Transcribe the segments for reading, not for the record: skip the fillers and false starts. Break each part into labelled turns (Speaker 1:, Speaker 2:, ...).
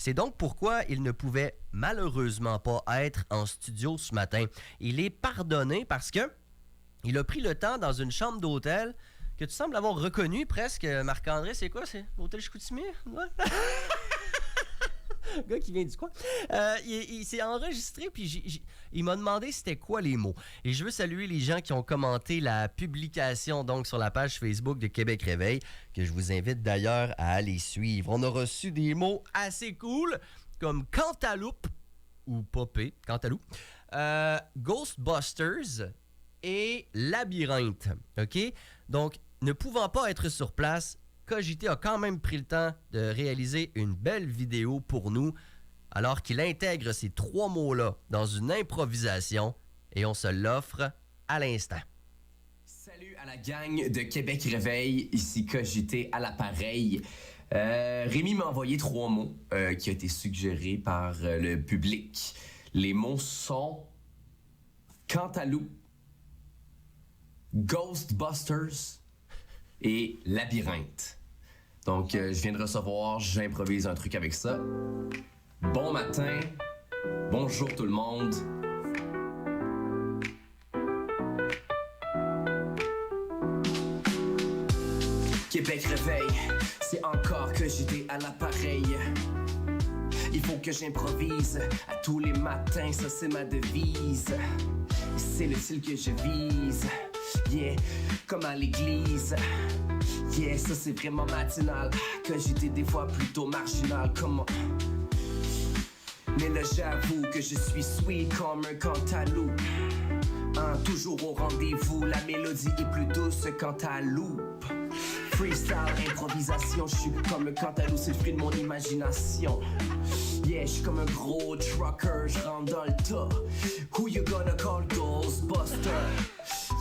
Speaker 1: C'est donc pourquoi il ne pouvait malheureusement pas être en studio ce matin. Il est pardonné parce que il a pris le temps dans une chambre d'hôtel que tu sembles avoir reconnu presque. Marc-André, c'est quoi? C'est l'hôtel Chicoutimi? Ouais. Le gars qui vient du coin. Il s'est enregistré, puis il m'a demandé c'était quoi les mots. Et je veux saluer les gens qui ont commenté la publication donc sur la page Facebook de Québec Réveil, que je vous invite d'ailleurs à aller suivre. On a reçu des mots assez cool, comme Cantaloupe, ou Popé, Cantalou, Ghostbusters et Labyrinthe. OK? Donc, ne pouvant pas être sur place, Cogité a quand même pris le temps de réaliser une belle vidéo pour nous, alors qu'il intègre ces 3 mots-là dans une improvisation, et on se l'offre à l'instant.
Speaker 2: Salut à la gang de Québec Réveil, ici Cogité à l'appareil. Rémi m'a envoyé 3 mots qui ont été suggérés par le public. Les mots sont Cantalou, Ghostbusters et Labyrinthe. Donc, je viens de recevoir, j'improvise un truc avec ça. Bon matin, bonjour tout le monde. Québec Réveil, c'est encore Cogité à l'appareil. Il faut que j'improvise à tous les matins, ça c'est ma devise. C'est le style que je vise, yeah, comme à l'église. Yeah, ça c'est vraiment matinal, Cogité des fois plutôt marginal, comment? Mais là j'avoue que je suis sweet comme un cantalou. Toujours au rendez-vous, la mélodie est plus douce quand à loupe. Freestyle, improvisation, je suis comme un cantalou, c'est le fruit de mon imagination. Yeah, je suis comme un gros trucker, je rentre dans le tas. Who you gonna call Ghostbuster?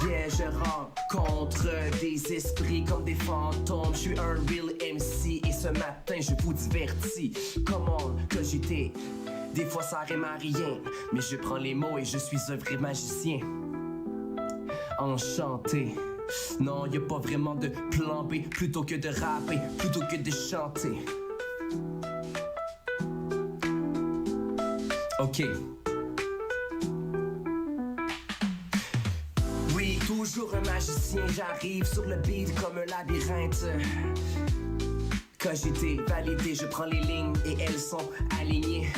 Speaker 2: Yeah, je rencontre des esprits comme des fantômes. Je suis un real MC et ce matin je vous divertis. Come on, Cogité. Des fois ça rime à rien, mais je prends les mots et je suis un vrai magicien. Enchanté. Non, y'a pas vraiment de plan B. Plutôt que de rapper, plutôt que de chanter. Ok. Oui, toujours un magicien. J'arrive sur le beat comme un labyrinthe. Cogité, validé, je prends les lignes et elles sont alignées.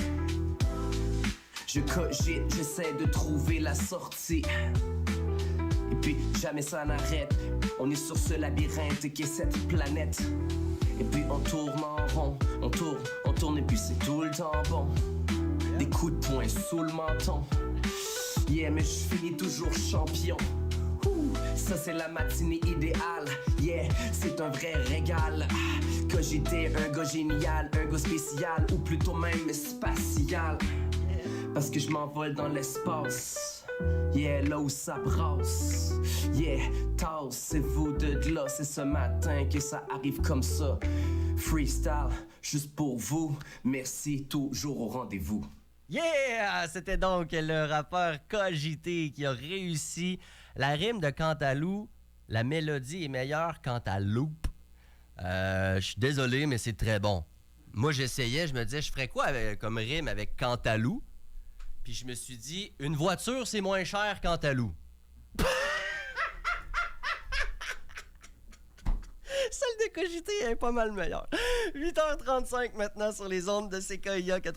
Speaker 2: Je cogite, j'essaie de trouver la sortie. Et puis jamais ça n'arrête. On est sur ce labyrinthe qui est cette planète. Et puis on tourne en rond, on tourne et puis c'est tout le temps bon. Des coups de poing sous le menton. Yeah, mais je finis toujours champion. Ça c'est la matinée idéale. Yeah, c'est un vrai régal. Cogité, un gars génial, un gars spécial, ou plutôt même spatial. Parce que je m'envole dans l'espace. Yeah, là où ça brasse. Yeah, tassez-vous de là. C'est ce matin que ça arrive comme ça. Freestyle, juste pour vous. Merci, toujours au rendez-vous.
Speaker 1: Yeah! C'était donc le rappeur Cogité qui a réussi la rime de Cantalou. La mélodie est meilleure quant à Loop. Je suis désolé, mais c'est très bon. Moi, j'essayais, je me disais, je ferais quoi comme rime avec Cantalou? Puis je me suis dit, une voiture, c'est moins cher Cantalou. Celle de Cogité est pas mal meilleure. 8h35 maintenant sur les ondes de CKIA 80.